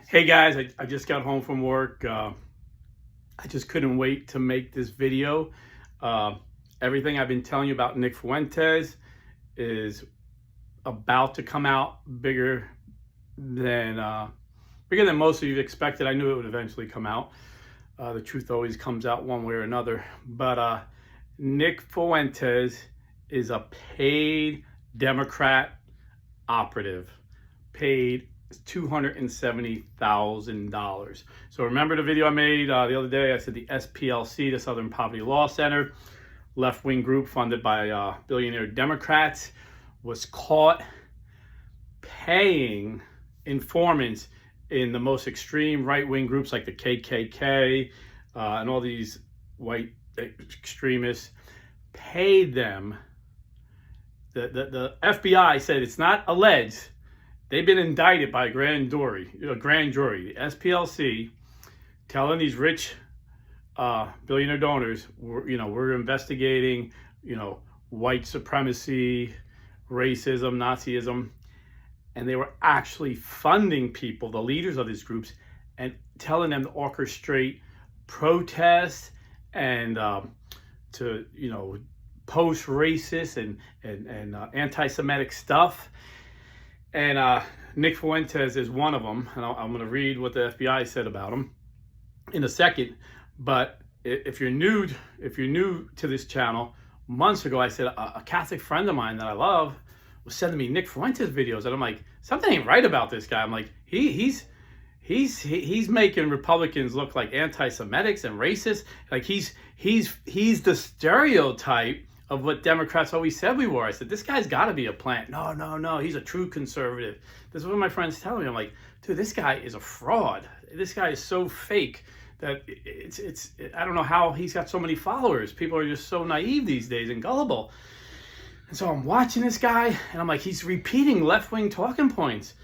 Hey guys, I just got home from work. I just couldn't wait to make this video. Everything I've been telling you about Nick Fuentes is about to come out bigger than most of you expected. I knew it would eventually come out. The truth always comes out one way or another. But Nick Fuentes is a paid Democrat operative, paid $270,000. So remember the video I made the other day? I said the SPLC, the Southern Poverty Law Center, left-wing group funded by billionaire Democrats, was caught paying informants in the most extreme right-wing groups like the KKK and all these white extremists, paid them. The F.B.I. said it's not alleged. They've been indicted by a grand jury, the SPLC, telling these rich billionaire donors, we're investigating, white supremacy, racism, Nazism, and they were actually funding people, the leaders of these groups, and telling them to orchestrate protests and to post racist and anti-Semitic stuff. And Nick Fuentes is one of them, and I'm going to read what the FBI said about him in a second. But if you're new to this channel, months ago I said a Catholic friend of mine that I love was sending me Nick Fuentes videos, and I'm like, something ain't right about this guy. I'm like, he's making Republicans look like anti-Semitics and racist. Like he's the stereotype of what Democrats always said we were. I said, this guy's got to be a plant. No, he's a true conservative. This is what my friends tell me. I'm like, dude, this guy is a fraud. This guy is so fake that it's I don't know how he's got so many followers. People are just so naive these days and gullible. And so I'm watching this guy, and I'm like, he's repeating left-wing talking points.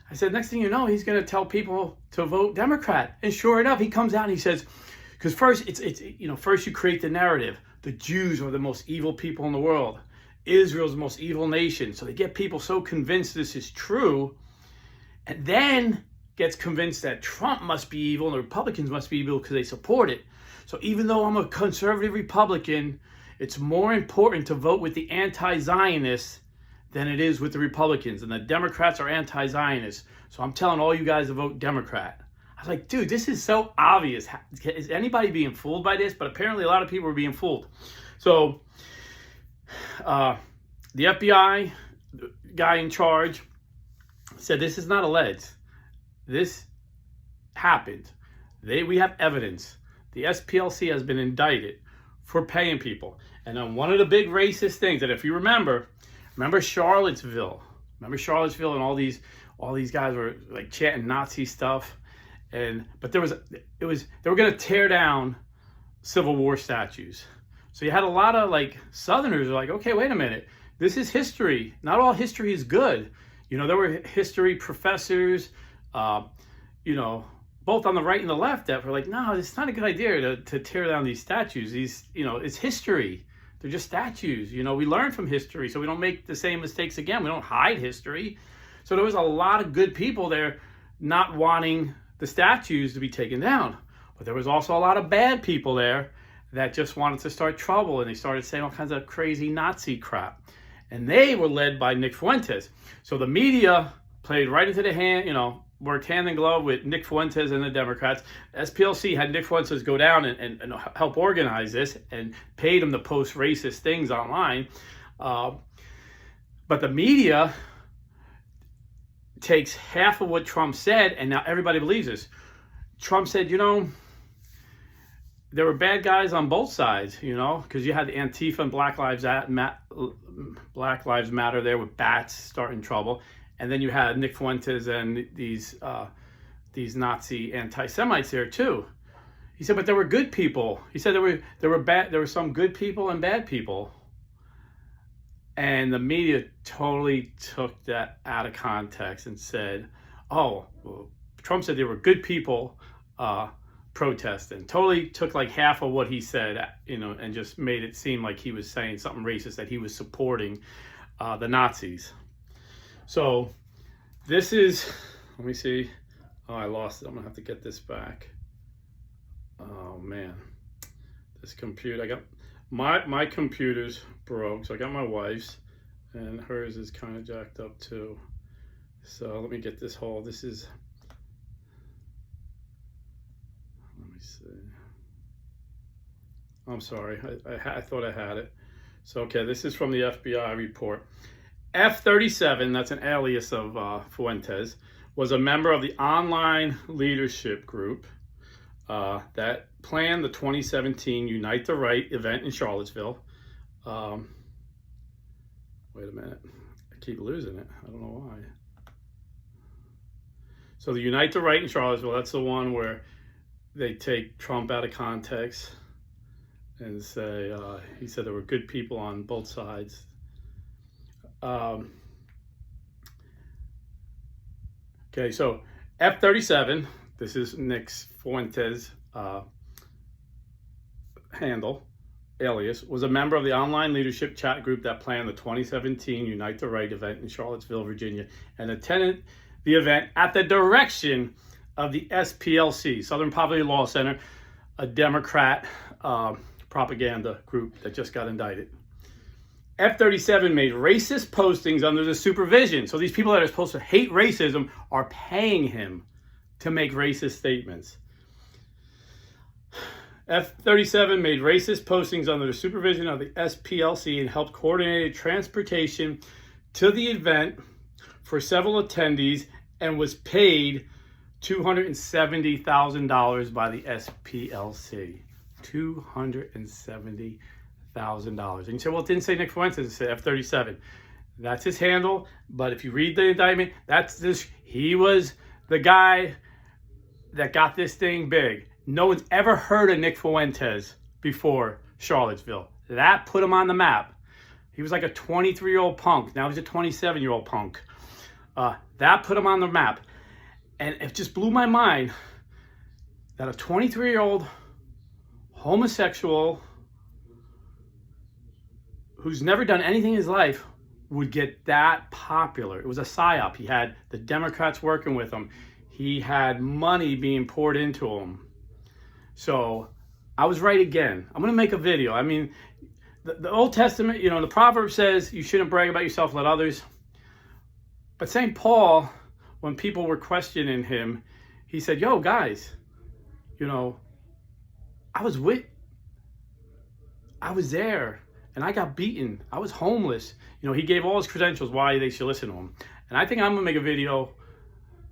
I said, next thing you know, he's going to tell people to vote Democrat. And sure enough, he comes out and he says, because first first you create the narrative. The Jews are the most evil people in the world. Israel's the most evil nation. So they get people so convinced this is true, and then gets convinced that Trump must be evil and the Republicans must be evil because they support it. So even though I'm a conservative Republican, it's more important to vote with the anti-Zionists than it is with the Republicans. And the Democrats are anti-Zionist. So I'm telling all you guys to vote Democrat. I was like, dude, this is so obvious. Is anybody being fooled by this? But apparently a lot of people are being fooled. So the FBI guy in charge said this is not alleged. This happened. We have evidence. The SPLC has been indicted for paying people. And then one of the big racist things that, if you remember Charlottesville. Remember Charlottesville, and all these guys were like chanting Nazi stuff. But they were going to tear down Civil War statues. So you had a lot of like Southerners were like, okay, wait a minute, this is history. Not all history is good. There were history professors, both on the right and the left, that were like, no, it's not a good idea to tear down these statues. It's history. They're just statues. We learn from history, so we don't make the same mistakes again. We don't hide history. So there was a lot of good people there not wanting the statues to be taken down. But there was also a lot of bad people there that just wanted to start trouble, and they started saying all kinds of crazy Nazi crap. And they were led by Nick Fuentes. So the media played right into the hand, worked hand in glove with Nick Fuentes and the Democrats. SPLC had Nick Fuentes go down and help organize this and paid him to post racist things online. But the media takes half of what Trump said, and now everybody believes this. Trump said, there were bad guys on both sides, because you had the Antifa and Black Lives Matter there with bats starting trouble, and then you had Nick Fuentes and these Nazi anti-Semites there too. He said, but there were good people. He said there were some good people and bad people. And the media totally took that out of context and said, oh, well, Trump said there were good people protesting. Totally took like half of what he said, and just made it seem like he was saying something racist, that he was supporting the Nazis. So this is, let me see, Oh, I lost it. I'm gonna have to get this back. Oh man, this computer. I got my computer's broke, so I got my wife's, and hers is kind of jacked up too. So let me get this whole. This is. Let me see. I'm sorry. I thought I had it. So okay, this is from the FBI report. F.37, that's an alias of Fuentes, was a member of the online leadership group that planned the 2017 Unite the Right event in Charlottesville. Wait a minute. I keep losing it. I don't know why. So the Unite the Right in Charlottesville, that's the one where they take Trump out of context and say, he said there were good people on both sides. Okay, so F.37, this is Nick Fuentes' handle, alias, was a member of the online leadership chat group that planned the 2017 Unite the Right event in Charlottesville, Virginia, and attended the event at the direction of the SPLC, Southern Poverty Law Center, a Democrat propaganda group that just got indicted. F.37 made racist postings under the supervision. So these people that are supposed to hate racism are paying him to make racist statements. F.37 made racist postings under the supervision of the SPLC and helped coordinate transportation to the event for several attendees and was paid $270,000 by the SPLC. $270,000. And you say, well, it didn't say Nick Fuentes, it said F.37. That's his handle, but if you read the indictment, he was the guy that got this thing big. No one's ever heard of Nick Fuentes before Charlottesville. That put him on the map. He was like a 23-year-old punk. Now he's a 27-year-old punk. That put him on the map. And it just blew my mind that a 23-year-old homosexual who's never done anything in his life would get that popular. It was a psyop. He had the Democrats working with him. He had money being poured into him. So I was right again. I'm going to make a video. I mean, the Old Testament, the proverb says you shouldn't brag about yourself, let others. But St. Paul, when people were questioning him, he said, yo, guys, I was there. And I got beaten. I was homeless. He gave all his credentials why they should listen to him. And I think I'm going to make a video,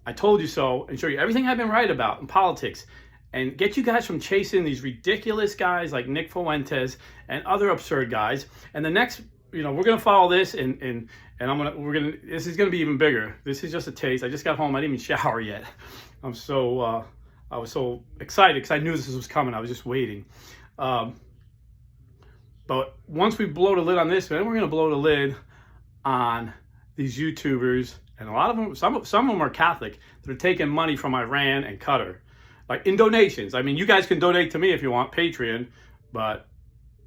I told you so, and show you everything I've been right about in politics. And get you guys from chasing these ridiculous guys like Nick Fuentes and other absurd guys. And the next, we're going to follow this and this is going to be even bigger. This is just a taste. I just got home. I didn't even shower yet. I was so excited because I knew this was coming. I was just waiting. But once we blow the lid on this, then we're going to blow the lid on these YouTubers. And a lot of them, some of them are Catholic, that are taking money from Iran and Qatar. Like in donations. I mean, you guys can donate to me if you want, Patreon. But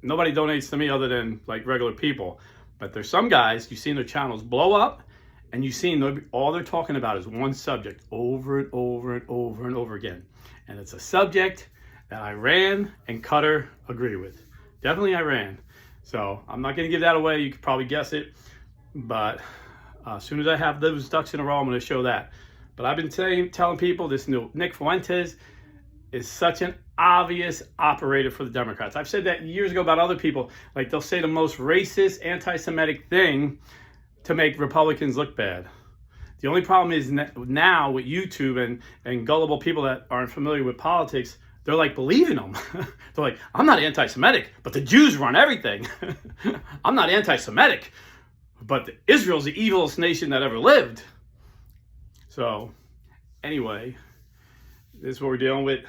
nobody donates to me other than like regular people. But there's some guys, you've seen their channels blow up. And you've seen all they're talking about is one subject over and over and over and over again. And it's a subject that Iran and Qatar agree with. Definitely Iran. So I'm not going to give that away. You could probably guess it. But as soon as I have those ducks in a row, I'm going to show that. But I've been telling people this new Nick Fuentes is such an obvious operator for the Democrats. I've said that years ago about other people. Like they'll say the most racist, anti-Semitic thing to make Republicans look bad. The only problem is now with YouTube and gullible people that aren't familiar with politics, they're like believing them. They're like, I'm not anti-Semitic, but the Jews run everything. I'm not anti-Semitic, but Israel's the evilest nation that ever lived. So anyway, this is what we're dealing with.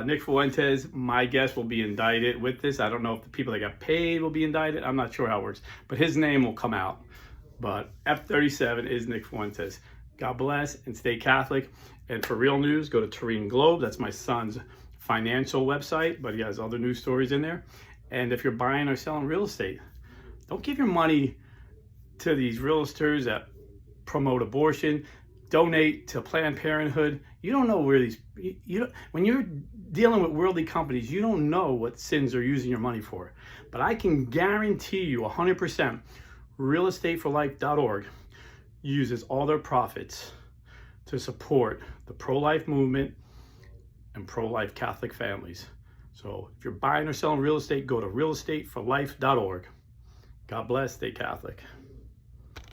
Nick Fuentes, my guess, will be indicted with this. I don't know if the people that got paid will be indicted. I'm not sure how it works, but his name will come out. But F.37 is Nick Fuentes. God bless and stay Catholic. And for real news, go to Turin Globe. That's my son's financial website, but he has other news stories in there. And if you're buying or selling real estate, don't give your money to these realtors that promote abortion. donate to Planned Parenthood. You don't know where these, when you're dealing with worldly companies, you don't know what sins they're using your money for. But I can guarantee you 100%, realestateforlife.org uses all their profits to support the pro-life movement and pro-life Catholic families. So if you're buying or selling real estate, go to realestateforlife.org. God bless, stay Catholic.